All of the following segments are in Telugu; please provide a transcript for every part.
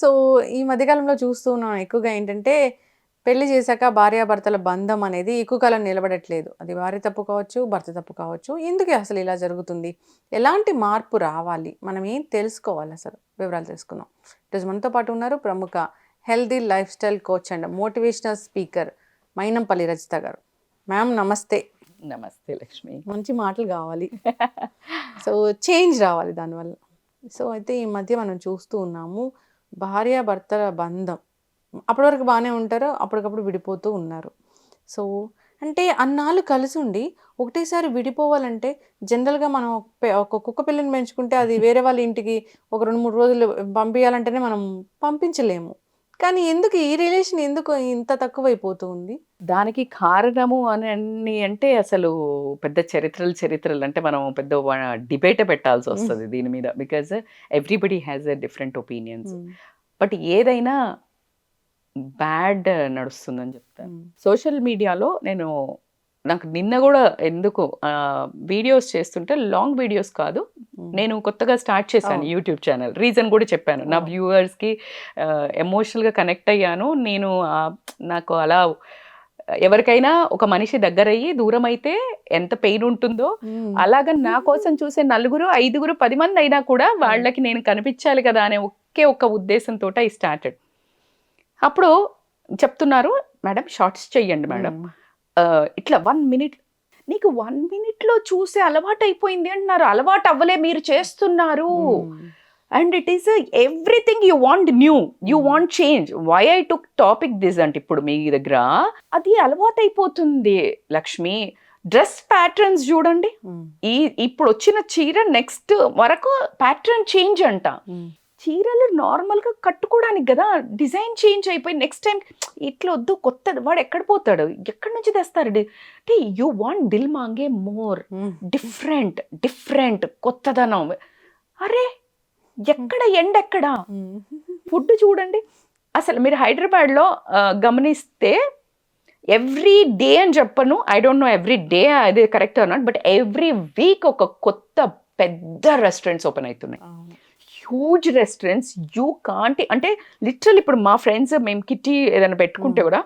సో, ఈ మధ్య కాలంలో చూస్తూ ఉన్నాం ఎక్కువగా ఏంటంటే, పెళ్లి చేశాక భార్యాభర్తల బంధం అనేది ఎక్కువ కాలం నిలబడట్లేదు. అది భార్య తప్పు కావచ్చు, భర్త తప్పు కావచ్చు. ఎందుకే అసలు ఇలా జరుగుతుంది? ఎలాంటి మార్పు రావాలి? మనం ఏం తెలుసుకోవాలసలు? వివరాలు తెలుసుకుందాం. ఈరోజు మనతో పాటు ఉన్నారు ప్రముఖ healthy life style coach and motivational speaker Mynampally Rajitha గారు. మ్యామ్ నమస్తే. నమస్తే లక్ష్మి. మంచి మాటలు కావాలి. సో, చేంజ్ రావాలి దానివల్ల. సో, అయితే ఈ మధ్య మనం చూస్తూ ఉన్నాము. భార్యాభర్తల బంధం. అప్పటి వరకు బానే ఉంటారు. అప్పటికప్పుడు విడిపోతూ ఉన్నారు. సో, అంటే అన్నాళ్ళు కలిసుండి ఒకటేసారి విడిపోవాలంటే జనరల్‌గా మనం ఒక కుక్క పిల్లని పెంచుకుంటే అది వేరే వాళ్ళ ఇంటికి ఒక 2, 3 రోజులు పంపియాలంటేనే మనం పంపించలేము. కానీ ఎందుకు ఈ రిలేషన్ ఎందుకు ఇంత తక్కువైపోతూ ఉంది? దానికి కారణము అంటే అసలు పెద్ద చరిత్రలు అంటే మనం పెద్ద డిబేటే పెట్టాల్సొస్తది దీని మీద. Because everybody has a different opinions. హ్మ్. బట్ ఏదైనా బ్యాడ్ నడుస్తుందని చెప్తాను. సోషల్ మీడియాలో నాకు నిన్న కూడా ఎందుకు వీడియోస్ చేస్తుంటే లాంగ్ వీడియోస్ కాదు, నేను కొత్తగా స్టార్ట్ చేశాను యూట్యూబ్ ఛానల్. రీజన్ కూడా చెప్పాను. నా వ్యూవర్స్కి ఎమోషనల్గా కనెక్ట్ అయ్యాను నేను. నాకు అలా ఎవరికైనా ఒక మనిషి దగ్గరయ్యి దూరం అయితే ఎంత పెయిన్ ఉంటుందో అలాగా నా కోసం చూసే 4, 5, 10 మంది అయినా కూడా వాళ్ళకి నేను కనిపించాలి కదా అనే ఒక్క ఉద్దేశంతో ఐ స్టార్టెడ్. అప్పుడు చెప్తున్నారు, మేడం షార్ట్స్ చెయ్యండి మేడం, ఇట్లా 1 మినిట్, నీకు 1 మినిట్లో చూసే అలవాటు అయిపోయింది అంటున్నారు. అలవాటు అవ్వలే, మీరు చేస్తున్నారు. And it is everything you want new, you want change. Why I took topic this అంటే ఇప్పుడు మీ దగ్గర అది అలవాటు అయిపోతుంది లక్ష్మి. డ్రెస్ ప్యాటర్న్స్ చూడండి, ఇప్పుడు వచ్చిన చీర నెక్స్ట్ వరకు ప్యాటర్న్ చేంజ్ అంట. చీరలు నార్మల్గా కట్టుకోవడానికి కదా, డిజైన్ చేంజ్ అయిపోయి నెక్స్ట్ టైం ఇట్లా వద్దు, కొత్తది. వాడు ఎక్కడ పోతాడు, ఎక్కడి నుంచి తెస్తారు? అంటే యూ వాంట్ దిల్ మాంగే మోర్, డిఫరెంట్ కొత్తదనం. అరే ఎక్కడ ఎండ్ ఎక్కడ? ఫుడ్ చూడండి అసలు. మీరు హైదరాబాద్లో గమనిస్తే ఎవ్రీ డే అని చెప్పను, I don't know every day అది correct or not, but every week ఒక కొత్త పెద్ద రెస్టారెంట్స్ ఓపెన్ అవుతున్నాయి. Huge restaurants. యూ కాంట్ అంటే లిటరల్ ఇప్పుడు మా ఫ్రెండ్స్ మేము కిట్టి ఏదైనా పెట్టుకుంటే కూడా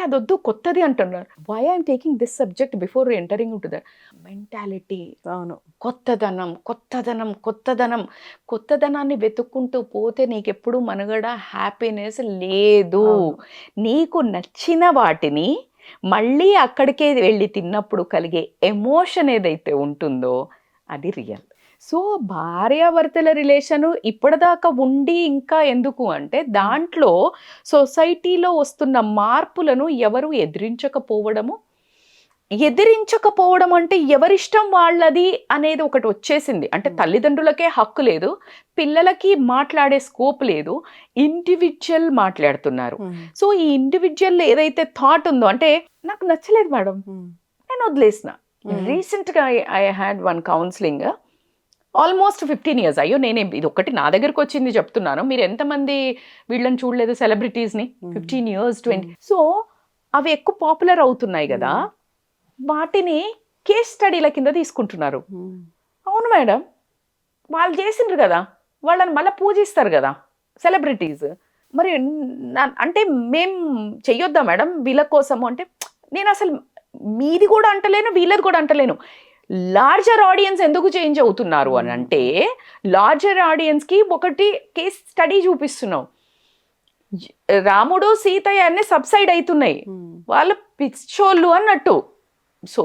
అదొద్దు కొత్తది అంటున్నారు. Why I'm taking this subject before entering to the mentality. అవును, కొత్తదనాన్ని వెతుక్కుంటూ పోతే నీకెప్పుడు మనుగడ హ్యాపీనెస్ లేదు. నీకు నచ్చిన వాటిని మళ్ళీ అక్కడికే వెళ్ళి తిన్నప్పుడు కలిగే ఎమోషన్ ఏదైతే ఉంటుందో అది రియల్. సో భార్యాభర్తల రిలేషను ఇప్పటిదాకా ఉండి ఇంకా ఎందుకు అంటే దాంట్లో సొసైటీలో వస్తున్న మార్పులను ఎవరు ఎదిరించకపోవడం అంటే ఎవరిష్టం వాళ్ళది అనేది ఒకటి వచ్చేసింది. అంటే తల్లిదండ్రులకే హక్కు లేదు, పిల్లలకి మాట్లాడే స్కోప్ లేదు, ఇండివిజువల్ మాట్లాడుతున్నారు. సో ఈ ఇండివిజువల్ ఏదైతే థాట్ ఉందో అంటే నాకు నచ్చలేదు మేడం, నేను వదిలేసిన. రీసెంట్గా I had one counselling, almost 15 years. అయ్యో నేను ఇది ఒకటి నా దగ్గరకు వచ్చింది చెప్తున్నాను, మీరు ఎంతమంది వీళ్ళని చూడలేదు సెలబ్రిటీస్ని? 15 years 20. సో అవి ఎక్కువ పాపులర్ అవుతున్నాయి కదా, వాటిని కేస్ స్టడీల కింద తీసుకుంటున్నారు. అవును మేడం, వాళ్ళు చేసిండ్రు కదా, వాళ్ళని మళ్ళీ పూజిస్తారు కదా సెలబ్రిటీస్. మరి అంటే మేం చెయ్యొద్దా మేడం వీళ్ళ కోసము అంటే? నేను అసలు మీది కూడా అంటలేను, వీళ్ళది కూడా అంటలేను. లార్జర్ ఆడియన్స్ ఎందుకు చేంజ్ అవుతున్నారు అని అంటే, లార్జర్ ఆడియన్స్కి ఒకటి కేస్ స్టడీ చూపిస్తున్నావు. రాముడు సీతయ్య అన్ని సబ్సైడ్ అవుతున్నాయి, వాళ్ళు పిచ్చోళ్ళు అన్నట్టు. సో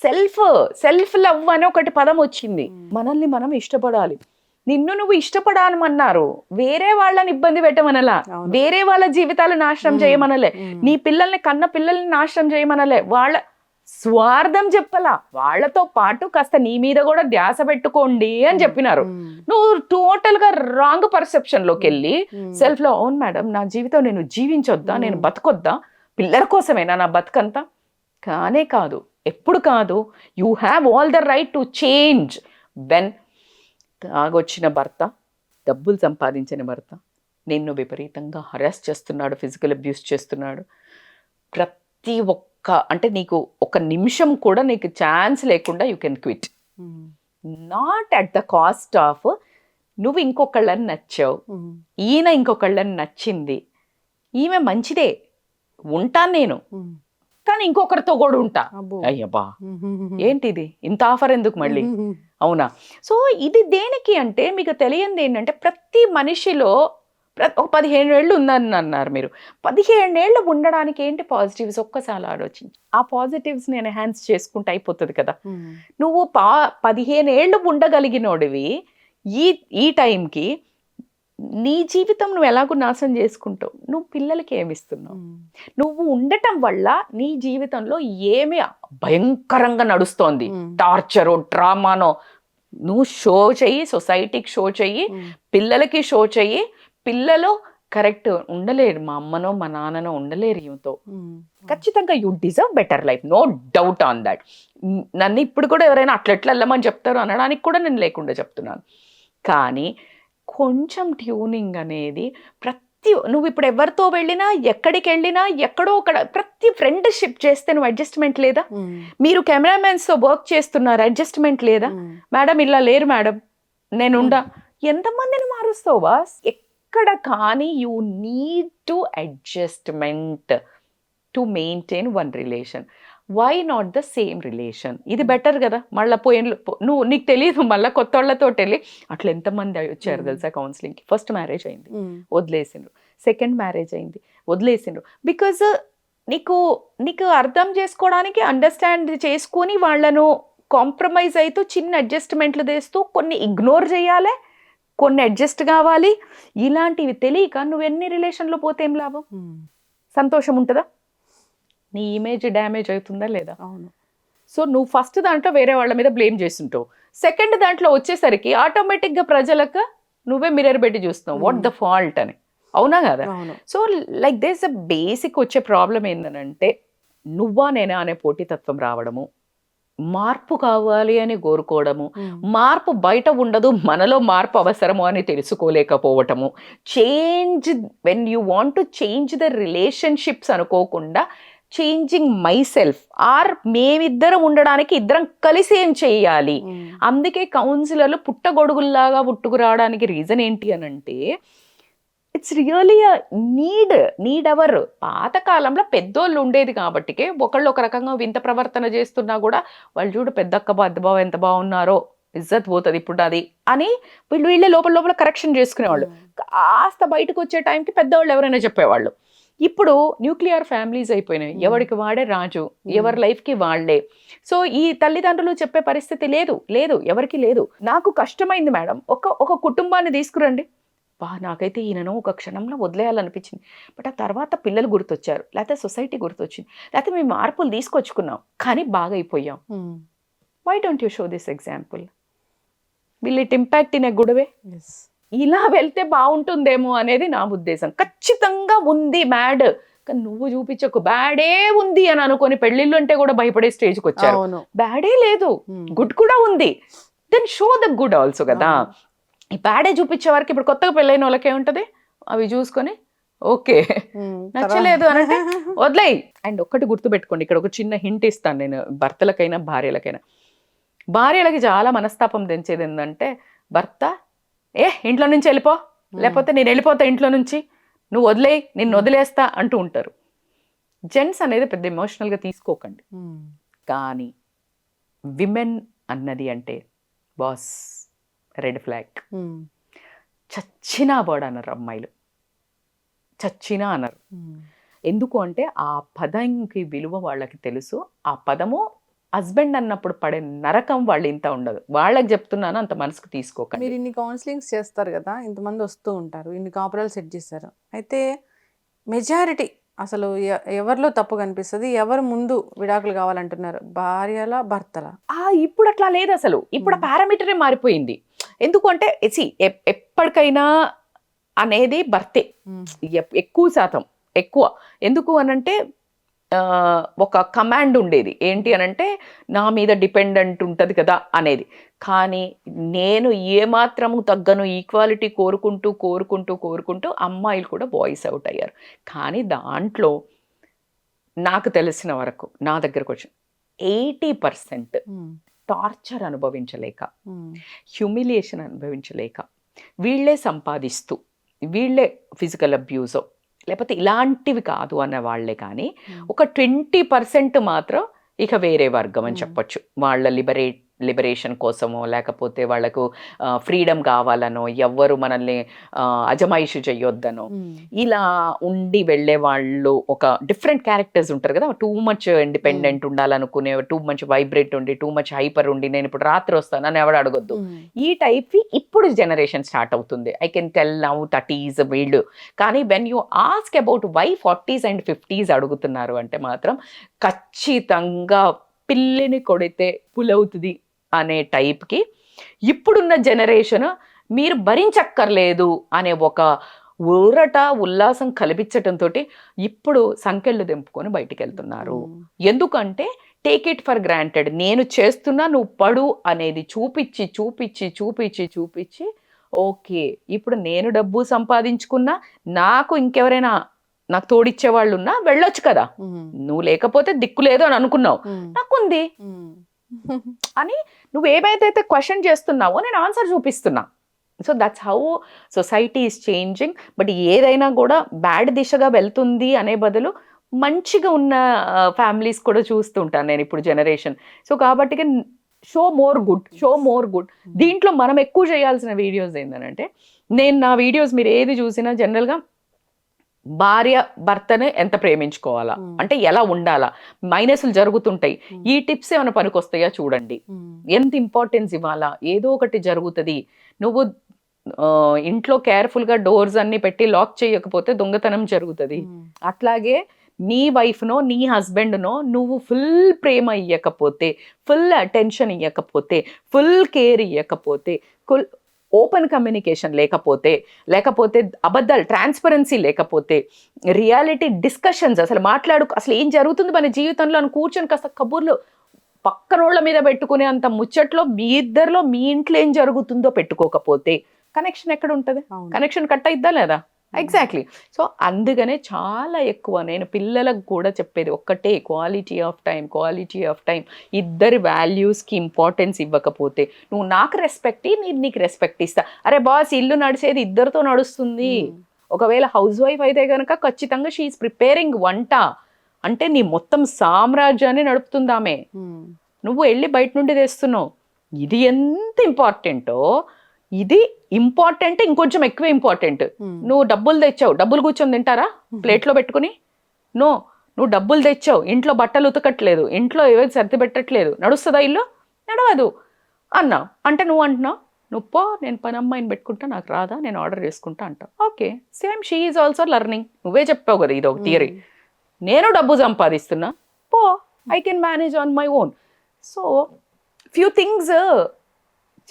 సెల్ఫ్ లవ్ అని ఒకటి పదం వచ్చింది. మనల్ని మనం ఇష్టపడాలి. నిన్ను నువ్వు ఇష్టపడాలమన్నారు, వేరే వాళ్ళని ఇబ్బంది పెట్టమనలా, వేరే వాళ్ళ జీవితాలు నాశనం చేయమనలే, నీ కన్న పిల్లల్ని నాశనం చేయమనలే, వాళ్ళ స్వార్థం చెప్పలా, వాళ్లతో పాటు కాస్త నీ మీద కూడా ధ్యాస పెట్టుకోండి అని చెప్పినారు. నువ్వు టోటల్ గా రాంగ్ పర్సెప్షన్ లోకి వెళ్ళి సెల్ఫ్ లో, అవును మేడం నా జీవితం నేను జీవించొద్దా, నేను బతకొద్దా, పిల్లల కోసమేనా నా బతుకంతా? కానే కాదు, ఎప్పుడు కాదు. You have all the right to change. When తాగొచ్చిన భర్త, డబ్బులు సంపాదించిన భర్త నిన్ను విపరీతంగా హరాస్ చేస్తున్నాడు, ఫిజికల్ అబ్యూస్ చేస్తున్నాడు, ప్రతి అంటే నీకు ఒక నిమిషం కూడా నీకు ఛాన్స్ లేకుండా you can quit. Not at the cost of నువ్వు ఇంకొకళ్ళని నచ్చావు, ఈయన ఇంకొకళ్ళని నచ్చింది, ఈమె మంచిదే, ఉంటాను నేను, కానీ ఇంకొకరితో కూడా ఉంటా. అబ్బో. అయ్యబ్బా ఏంటిది, ఇంత ఆఫర్ ఎందుకు మళ్ళీ? అవునా? సో ఇది దేనికి అంటే మీకు తెలియంది ఏంటంటే ప్రతి మనిషిలో ఒక 15 ఏళ్ళు ఉందని అన్నారు మీరు. 15 ఏళ్ళు ఉండడానికి ఏంటి పాజిటివ్స్ ఒక్కసారి ఆలోచించి ఆ పాజిటివ్స్ నేను ఎన్హాన్స్ చేసుకుంటే అయిపోతుంది కదా. నువ్వు 15 ఏళ్ళు ఉండగలిగినోడివి ఈ ఈ టైంకి నీ జీవితం నువ్వు ఎలాగో నాశనం చేసుకుంటావు. నువ్వు పిల్లలకి ఏమిస్తున్నావు? నువ్వు ఉండటం వల్ల నీ జీవితంలో ఏమి భయంకరంగా నడుస్తోంది, టార్చరో డ్రామానో, నువ్వు షో చెయ్యి, సొసైటీకి షో చెయ్యి, పిల్లలకి షో చెయ్యి. పిల్లలు కరెక్ట్ ఉండలేరు, మా అమ్మనో మా నాన్ననో ఉండలేరు ఈమెతో. ఖచ్చితంగా you deserve better life, no doubt on that. నన్ను ఇప్పుడు కూడా ఎవరైనా అట్లెట్లా వెళ్ళమని చెప్తారు అనడానికి కూడా నేను లేకుండా చెప్తున్నాను. కానీ కొంచెం ట్యూనింగ్ అనేది నువ్వు ఇప్పుడు ఎవరితో వెళ్ళినా, ఎక్కడికి వెళ్ళినా, ఎక్కడో ఒకడ ప్రతి ఫ్రెండ్షిప్ చేస్తే నువ్వు అడ్జస్ట్మెంట్ లేదా? మీరు కెమెరామెన్స్తో వర్క్ చేస్తున్నారు, అడ్జస్ట్మెంట్ లేదా? మేడం ఇలా లేరు మేడం, నేనుండా. ఎంతమందిని మారుస్తావు బాస్? ఎక్కడ కానీ you need to adjustment to maintain one relation. Why not the same relation? ఇది బెటర్ కదా. మళ్ళీ నువ్వు నీకు తెలియదు, మళ్ళీ కొత్త వాళ్ళతో వెళ్ళి అట్లా ఎంతమంది వచ్చారు తెలుసా కౌన్సిలింగ్కి. ఫస్ట్ మ్యారేజ్ అయింది, వదిలేసిండ్రు. సెకండ్ మ్యారేజ్ అయింది, వదిలేసిండ్రు. బికాజ్ నీకు అర్థం చేసుకోవడానికి, అండర్స్టాండ్ చేసుకొని వాళ్ళను కాంప్రమైజ్ అవుతూ చిన్న అడ్జస్ట్మెంట్లు తెస్తూ కొన్ని ఇగ్నోర్ చేయాలి, కొన్ని అడ్జస్ట్ కావాలి. ఇలాంటివి తెలియక నువ్వు ఎన్ని రిలేషన్లో పోతే ఏం లాభం? సంతోషం ఉంటుందా? నీ ఇమేజ్ డ్యామేజ్ అవుతుందా లేదా? అవును. సో నువ్వు ఫస్ట్ దాంట్లో వేరే వాళ్ళ మీద బ్లేమ్ చేస్తుంటావు, సెకండ్ దాంట్లో వచ్చేసరికి ఆటోమేటిక్గా ప్రజలకు నువ్వే మిర్రర్ పెట్టి చూస్తున్నావు వాట్ ద ఫాల్ట్ అని. అవునా కదా? So like this a basic వచ్చే ప్రాబ్లం ఏంటంటే నువ్వా నేనా అనే పోటీతత్వం రావడము, మార్పు కావాలి అని కోరుకోవడము, మార్పు బయట ఉండదు, మనలో మార్పు అవసరము అని తెలుసుకోలేకపోవటము, change when you want to change the relationships అనుకోకుండా చేంజింగ్ మై సెల్ఫ్ ఆర్ మేమిద్దరం ఉండడానికి ఇద్దరం కలిసి ఏం చేయాలి. అందుకే కౌన్సిలర్లు పుట్టగొడుగుల్లాగా పుట్టుకురావడానికి రీజన్ ఏంటి అని అంటే ఇట్స్ రియలీ నీడ్ అవర్. పాతకాలంలో పెద్దోళ్ళు ఉండేది కాబట్టికే ఒకళ్ళు ఒక రకంగా వింత ప్రవర్తన చేస్తున్నా కూడా వాళ్ళు చూడు పెద్దక్క పెద్దబావ ఎంత బాగున్నారో, ఇజ్జత్ పోతుంది ఇప్పుడు అది అని వీళ్ళే లోపల కరెక్షన్ చేసుకునేవాళ్ళు. కాస్త బయటకు వచ్చే టైంకి పెద్దవాళ్ళు ఎవరైనా చెప్పేవాళ్ళు. ఇప్పుడు న్యూక్లియర్ ఫ్యామిలీస్ అయిపోయినాయి, ఎవరికి వాడే రాజు, ఎవరి లైఫ్కి వాళ్లే. సో ఈ తల్లిదండ్రులు చెప్పే పరిస్థితి లేదు ఎవరికి లేదు. నాకు కష్టమైంది మేడం, ఒక కుటుంబాన్ని తీసుకురండి, నాకైతే ఈయనను ఒక క్షణంలో వదిలేయాలనిపించింది, బట్ ఆ తర్వాత పిల్లలు గుర్తొచ్చారు, లేకపోతే సొసైటీ గుర్తొచ్చింది, లేకపోతే మేము మార్పులు తీసుకొచ్చుకున్నాం కానీ బాగా అయిపోయాం. Why don't you show this example? Will it impact in a good way? ఇలా వెళ్తే బాగుంటుందేమో అనేది నా ఉద్దేశం. ఖచ్చితంగా ఉంది బ్యాడ్, కానీ నువ్వు చూపించకు బ్యాడే ఉంది అని అనుకొని పెళ్లిళ్ళు అంటే కూడా భయపడే స్టేజ్కి వచ్చారు. బ్యాడే లేదు, గుడ్ కూడా ఉంది, then show the good also కదా. ఈ బ్యాడే చూపించే వరకు ఇప్పుడు కొత్తగా పెళ్ళైన వాళ్ళకి ఏముంటది, అవి చూసుకొని ఓకే నచ్చలేదు అనంటే వదిలేయి. అండ్ ఒక్కటి గుర్తుపెట్టుకోండి, ఇక్కడ ఒక చిన్న హింట్ ఇస్తాను నేను భర్తలకైనా భార్యలకైనా. భార్యలకి చాలా మనస్తాపం తెంచేది ఏంటంటే భర్త ఇంట్లో నుంచి వెళ్ళిపో, లేకపోతే నేను వెళ్ళిపోతా ఇంట్లో నుంచి, నువ్వు వదిలేయి, నిన్ను వదిలేస్తా అంటూ ఉంటారు. జెంట్స్ అనేది పెద్ద ఎమోషనల్గా తీసుకోకండి, కానీ విమెన్ అన్నది అంటే బాస్ రెడ్ ఫ్లాగ్. చచ్చినా వర్డ్ అన్నారు అమ్మాయిలు, చచ్చినా అన్నారు. ఎందుకు అంటే ఆ పదంకి విలువ వాళ్ళకి తెలుసు. ఆ పదము హస్బెండ్ అన్నప్పుడు పడే నరకం వాళ్ళు ఇంత ఉండదు. వాళ్ళకి చెప్తున్నాను, అంత మనసుకు తీసుకోకండి. మీరు ఇన్ని కౌన్సిలింగ్స్ చేస్తారు కదా, ఇంతమంది వస్తూ ఉంటారు, ఇన్ని కాపురాలు సెట్ చేస్తారు, అయితే మెజారిటీ అసలు ఎవరిలో తప్పు కనిపిస్తుంది? ఎవరు ముందు విడాకులు కావాలంటున్నారు, భార్యలా భర్తలా? ఇప్పుడు అట్లా లేదు అసలు. ఇప్పుడు పారామీటరే మారిపోయింది. ఎందుకు అంటే ఎప్పటికైనా అనేది భర్తే ఎక్కువ శాతం ఎక్కువ. ఎందుకు అనంటే ఒక కమాండ్ ఉండేది ఏంటి అనంటే నా మీద డిపెండెంట్ ఉంటుంది కదా అనేది. కానీ నేను ఏమాత్రము తగ్గను, ఈక్వాలిటీ కోరుకుంటూ కోరుకుంటూ కోరుకుంటూ అమ్మాయిలు కూడా వాయిస్ అవుట్ అయ్యారు. కానీ దాంట్లో నాకు తెలిసిన వరకు నా దగ్గరకు వచ్చి 80% టార్చర్ అనుభవించలేక, హ్యూమిలియేషన్ అనుభవించలేక, వీళ్ళే సంపాదిస్తూ వీళ్ళే ఫిజికల్ అబ్యూజో లేకపోతే ఇలాంటివి కాదు అన్న వాళ్ళే కానీ ఒక 20% మాత్రం ఇక వేరే వర్గం అని చెప్పొచ్చు. వాళ్ళ లిబరేషన్ కోసమో లేకపోతే వాళ్ళకు ఫ్రీడమ్ కావాలనో ఎవ్వరు మనల్ని అజమాయిషి చెయ్యొద్దనో ఇలా ఉండి వెళ్ళే వాళ్ళు ఒక డిఫరెంట్ క్యారెక్టర్స్ ఉంటారు కదా. టూ మచ్ ఇండిపెండెంట్ ఉండాలనుకునే, టూ మచ్ వైబ్రేట్ ఉండి, టూ మచ్ హైపర్ ఉండి, నేను ఇప్పుడు రాత్రి వస్తాను అని ఎవడు అడగొద్దు. ఈ టైప్ ఇప్పుడు జనరేషన్ స్టార్ట్ అవుతుంది. I can tell now 30s వీళ్ళు. కానీ when you ask about why 40s and 50s అడుగుతున్నారు అంటే మాత్రం ఖచ్చితంగా పిల్లిని కొడితే పులవుతుంది అనే టైప్కి ఇప్పుడున్న జనరేషన్ మీరు భరించక్కర్లేదు అనే ఒక ఊరట ఉల్లాసం కల్పించటంతో ఇప్పుడు సంకెళ్ళు దింపుకొని బయటికి వెళ్తున్నారు. ఎందుకంటే టేక్ ఇట్ ఫర్ గ్రాంటెడ్, నేను చేస్తున్నా నువ్వు పడు అనేది చూపించి చూపించి చూపించి చూపించి ఓకే ఇప్పుడు నేను డబ్బు సంపాదించుకున్నా, నాకు ఇంకెవరైనా నాకు తోడిచ్చే వాళ్ళు ఉన్నా వెళ్ళొచ్చు కదా, నువ్వు లేకపోతే దిక్కు లేదు అని అనుకున్నావు, నాకుంది అని నువ్వు ఏమైతే క్వశ్చన్ చేస్తున్నావో నేను ఆన్సర్ చూపిస్తున్నా. So that's how society is changing. But ఏదైనా కూడా బ్యాడ్ దిశగా వెళ్తుంది అనే బదులు మంచిగా ఉన్న ఫ్యామిలీస్ కూడా చూస్తుంటాను నేను ఇప్పుడు జనరేషన్. సో కాబట్టి షో మోర్ గుడ్. దీంట్లో మనం ఎక్కువ చేయాల్సిన వీడియోస్ ఏంటంటే, నేను నా వీడియోస్ మీరు ఏది చూసినా జనరల్గా భార్య భర్తను ఎంత ప్రేమించుకోవాలా, అంటే ఎలా ఉండాలా, మైనస్లు జరుగుతుంటాయి, ఈ టిప్స్ ఏమైనా పనికొస్తాయా చూడండి, ఎంత ఇంపార్టెన్స్ ఇవ్వాలా, ఏదో ఒకటి జరుగుతుంది, నువ్వు ఇంట్లో కేర్ఫుల్గా డోర్స్ అన్ని పెట్టి లాక్ చేయకపోతే దొంగతనం జరుగుతుంది. అట్లాగే నీ వైఫ్నో నీ హస్బెండ్నో నువ్వు ఫుల్ ప్రేమ ఇవ్వకపోతే, ఫుల్ అటెన్షన్ ఇవ్వకపోతే, ఫుల్ కేర్ ఇవ్వకపోతే, ఓపెన్ కమ్యూనికేషన్ లేకపోతే అబద్ధాలు ట్రాన్స్పరెన్సీ లేకపోతే, రియాలిటీ డిస్కషన్స్ అసలు అసలు ఏం జరుగుతుంది మన జీవితంలో అని కూర్చొని కాస్త కబుర్లు పక్కనోళ్ళ మీద పెట్టుకునే అంత ముచ్చట్లో మీ ఇద్దరిలో మీ ఇంట్లో ఏం జరుగుతుందో పెట్టుకోకపోతే కనెక్షన్ ఎక్కడ ఉంటుంది? కనెక్షన్ కట్ అయిద్దా లేదా? ఎగ్జాక్ట్లీ. సో అందుకనే చాలా ఎక్కువ నేను పిల్లలకు కూడా చెప్పేది ఒక్కటే, క్వాలిటీ ఆఫ్ టైం. ఇద్దరి వాల్యూస్కి ఇంపార్టెన్స్ ఇవ్వకపోతే, నువ్వు నాకు రెస్పెక్ట్ నేను నీకు రెస్పెక్ట్ ఇస్తా. అరే బాస్, ఇల్లు నడిచేది ఇద్దరితో నడుస్తుంది. ఒకవేళ హౌస్ వైఫ్ అయితే కనుక ఖచ్చితంగా షీఈస్ ప్రిపేరింగ్ వంట అంటే నీ మొత్తం సామ్రాజ్యాన్ని నడుపుతుందామే. నువ్వు వెళ్ళి బయట నుండి తెస్తున్నావు. ఇది ఎంత ఇంపార్టెంటో ఇది ఇంపార్టెంట్, ఇంకొంచెం ఎక్కువ ఇంపార్టెంట్. నువ్వు డబ్బులు తెచ్చావు, డబ్బులు కూర్చొని తింటారా ప్లేట్లో పెట్టుకుని? నువ్వు డబ్బులు తెచ్చావు, ఇంట్లో బట్టలు ఉతకట్లేదు, ఇంట్లో ఏవైతే సర్ది పెట్టట్లేదు, నడుస్తుందా ఇల్లు? నడవదు అన్నావు. అంటే నువ్వు అంటున్నావు, నువ్వు పో నేను పని అమ్మాయిని పెట్టుకుంటా, నాకు రాదా, నేను ఆర్డర్ చేసుకుంటా అంటావు. Okay, same she is also learning. నువ్వే చెప్పావు కదా ఇది ఒక థియరీ. నేను డబ్బు సంపాదిస్తున్నా, పో, I can manage on my own. So few things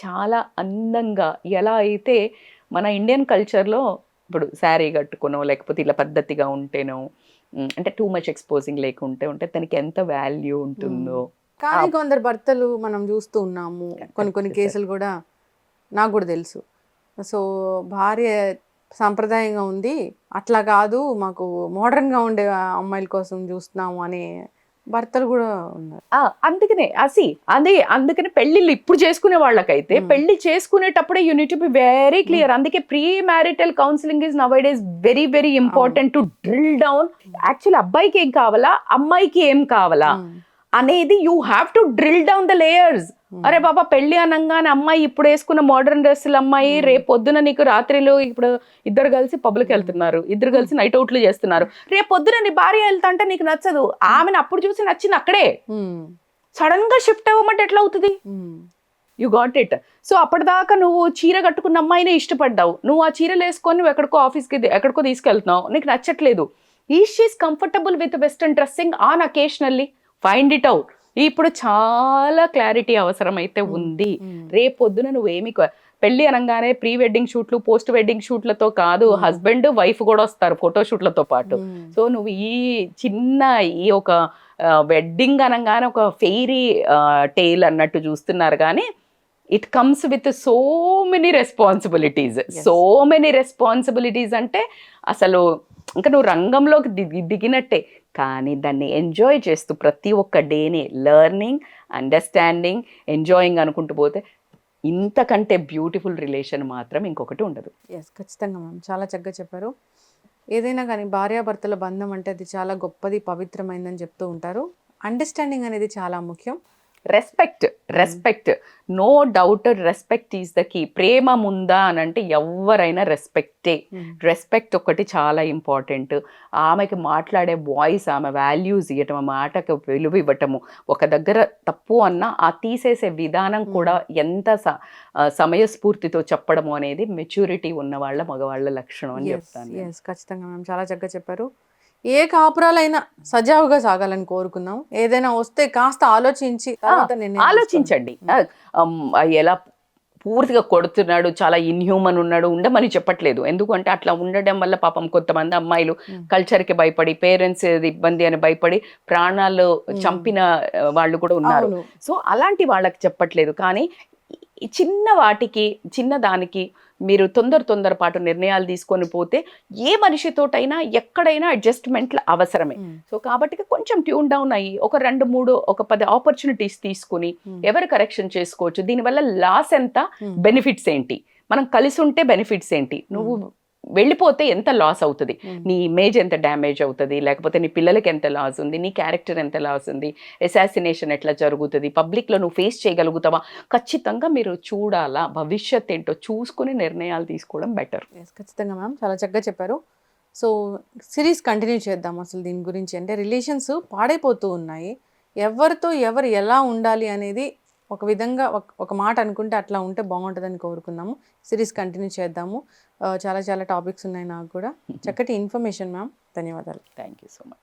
చాలా అందంగా ఎలా అయితే మన ఇండియన్ కల్చర్లో ఇప్పుడు శారీ కట్టుకునో లేకపోతే ఇలా పద్ధతిగా ఉంటేనో, అంటే టూ మచ్ ఎక్స్పోజింగ్ లేకుంటే ఉంటే తనకి ఎంత వాల్యూ ఉంటుందో. కానీ కొందరు భర్తలు మనం చూస్తూ ఉన్నాము, కొన్ని కేసులు కూడా నాకు కూడా తెలుసు. సో భార్య సాంప్రదాయంగా ఉంది, అట్లా కాదు మాకు మోడర్న్గా ఉండే అమ్మాయిల కోసం చూస్తున్నాము అనే భర్తలు కూడా ఉన్నారు. అందుకనే పెళ్లిళ్ళు ఇప్పుడు చేసుకునే వాళ్ళకైతే పెళ్లి చేసుకునేటప్పుడే you need to be very clear. అందుకే pre marital counselling is nowadays very very important to drill down. Actually అబ్బాయికి ఏం కావాలా, అమ్మాయికి ఏం కావాలా అనేది you have to drill down the layers. అరే బాబా, పెళ్లి అనగానే అమ్మాయి ఇప్పుడు వేసుకున్న మోడర్న్ డ్రెస్సులు అమ్మాయి రేపు పొద్దున నీకు రాత్రిలో ఇప్పుడు ఇద్దరు కలిసి పబ్లిక్ వెళ్తున్నారు, ఇద్దరు కలిసి నైట్ అవుట్లు చేస్తున్నారు, రేపు పొద్దున నీ భార్య వెళ్తా అంటే నీకు నచ్చదు, ఆమెను అప్పుడు చూసి నచ్చింది అక్కడే సడన్ గా షిఫ్ట్ అవ్వమంటే ఎట్లా అవుతుంది? You got it. సో అప్పటిదాకా నువ్వు చీర కట్టుకున్న అమ్మాయినే ఇష్టపడ్డావు, నువ్వు ఆ చీరలు వేసుకొని నువ్వు ఎక్కడికో ఆఫీస్కి ఎక్కడికో తీసుకెళ్తున్నావు, నీకు నచ్చట్లేదు. Is comfortable with western dressing on occasionally, find it out. ఇప్పుడు చాలా క్లారిటీ అవసరం అయితే ఉంది. రేపు పొద్దున నువ్వేమి పెళ్లి అనగానే ప్రీ వెడ్డింగ్ షూట్లు పోస్ట్ వెడ్డింగ్ షూట్లతో కాదు, హస్బెండ్ వైఫ్ కూడా వస్తారు ఫోటో షూట్లతో పాటు. సో నువ్వు ఈ ఒక వెడ్డింగ్ అనగానే ఒక ఫెయిరీ టేల్ అన్నట్టు చూస్తున్నారు, కానీ it comes with so many responsibilities అంటే అసలు ఇంకా నువ్వు రంగంలోకి దిగినట్టే. కానీ దాన్ని ఎంజాయ్ చేస్తూ ప్రతి ఒక్క డేని లెర్నింగ్, అండర్స్టాండింగ్, ఎంజాయింగ్ అనుకుంటూ పోతే ఇంతకంటే బ్యూటిఫుల్ రిలేషన్ మాత్రం ఇంకొకటి ఉండదు. ఎస్, ఖచ్చితంగా మ్యామ్, చాలా చక్కగా చెప్పారు. ఏదైనా కానీ భార్యాభర్తల బంధం అంటే అది చాలా గొప్పది, పవిత్రమైందని చెప్తూ ఉంటారు. అండర్స్టాండింగ్ అనేది చాలా ముఖ్యం. Respect no doubt, respect is the key. ప్రేమ ముందా అని అంటే ఎవరైనా రెస్పెక్టే. రెస్పెక్ట్ ఒకటి చాలా ఇంపార్టెంట్. ఆమెకి మాట్లాడే వాయిస్, ఆమె వాల్యూస్ ఇవ్వటం, ఆ మాటకు విలువ ఇవ్వటము, ఒక దగ్గర తప్పు అన్నా ఆ తీసేసే విధానం కూడా ఎంత సమయస్ఫూర్తితో చెప్పడము అనేది మెచ్యూరిటీ ఉన్న వాళ్ళ మగవాళ్ళ లక్షణం అని చెప్తాను. ఎస్, ఖచ్చితంగా మ్యామ్, చాలా చక్కగా చెప్పారు. ఏ కాపురాలైనా సజావుగా సాగాలని కోరుకుందాం. ఏదైనా వస్తే కాస్త ఆలోచించి తర్వాత నిర్ణయం ఆలోచించండి. ఎలా పూర్తిగా కొడుతున్నాడు, చాలా ఇన్హ్యూమన్ ఉన్నాడు ఉండమని చెప్పట్లేదు. ఎందుకంటే అట్లా ఉండడం వల్ల పాపం కొంతమంది అమ్మాయిలు కల్చర్కి భయపడి, పేరెంట్స్ ఇబ్బంది అని భయపడి ప్రాణాలు చంపిన వాళ్ళు కూడా ఉన్నారు. అవును. సో అలాంటి వాళ్ళకి చెప్పట్లేదు. కానీ ఈ చిన్న వాటికి, చిన్న దానికి మీరు తొందరపాటు నిర్ణయాలు తీసుకొని పోతే ఏ మనిషితోటైనా ఎక్కడైనా అడ్జస్ట్మెంట్లు అవసరమే. సో కాబట్టి కొంచెం ట్యూన్ డౌన్ అయ్యి ఒక 2-3 ఒక 10 ఆపర్చునిటీస్ తీసుకుని ఎవరు కరెక్షన్ చేసుకోవచ్చు, దీనివల్ల లాస్ ఎంత, బెనిఫిట్స్ ఏంటి, మనం కలిసి ఉంటే బెనిఫిట్స్ ఏంటి, నువ్వు వెళ్ళిపోతే ఎంత లాస్ అవుతుంది, నీ ఇమేజ్ ఎంత డ్యామేజ్ అవుతుంది, లేకపోతే నీ పిల్లలకి ఎంత లాస్ ఉంది, నీ క్యారెక్టర్ ఎంత లాస్ ఉంది, అసాసినేషన్ ఎట్లా జరుగుతుంది, పబ్లిక్లో నువ్వు ఫేస్ చేయగలుగుతావా, ఖచ్చితంగా మీరు చూడాలా. భవిష్యత్ ఏంటో చూసుకుని నిర్ణయాలు తీసుకోవడం బెటర్. ఖచ్చితంగా మ్యామ్, చాలా చక్కగా చెప్పారు. సో సిరీస్ కంటిన్యూ చేద్దాం అసలు దీని గురించి. అంటే రిలేషన్స్ పాడైపోతూ ఉన్నాయి. ఎవరితో ఎవరు ఎలా ఉండాలి అనేది ఒక విధంగా ఒక మాట అనుకుంటే అట్లా ఉంటే బాగుంటుందని కోరుకుందాము. సిరీస్ కంటిన్యూ చేద్దాము. చాలా చాలా టాపిక్స్ ఉన్నాయి నాకు కూడా. చక్కటి ఇన్ఫర్మేషన్ మ్యామ్, ధన్యవాదాలు. Thank you so much.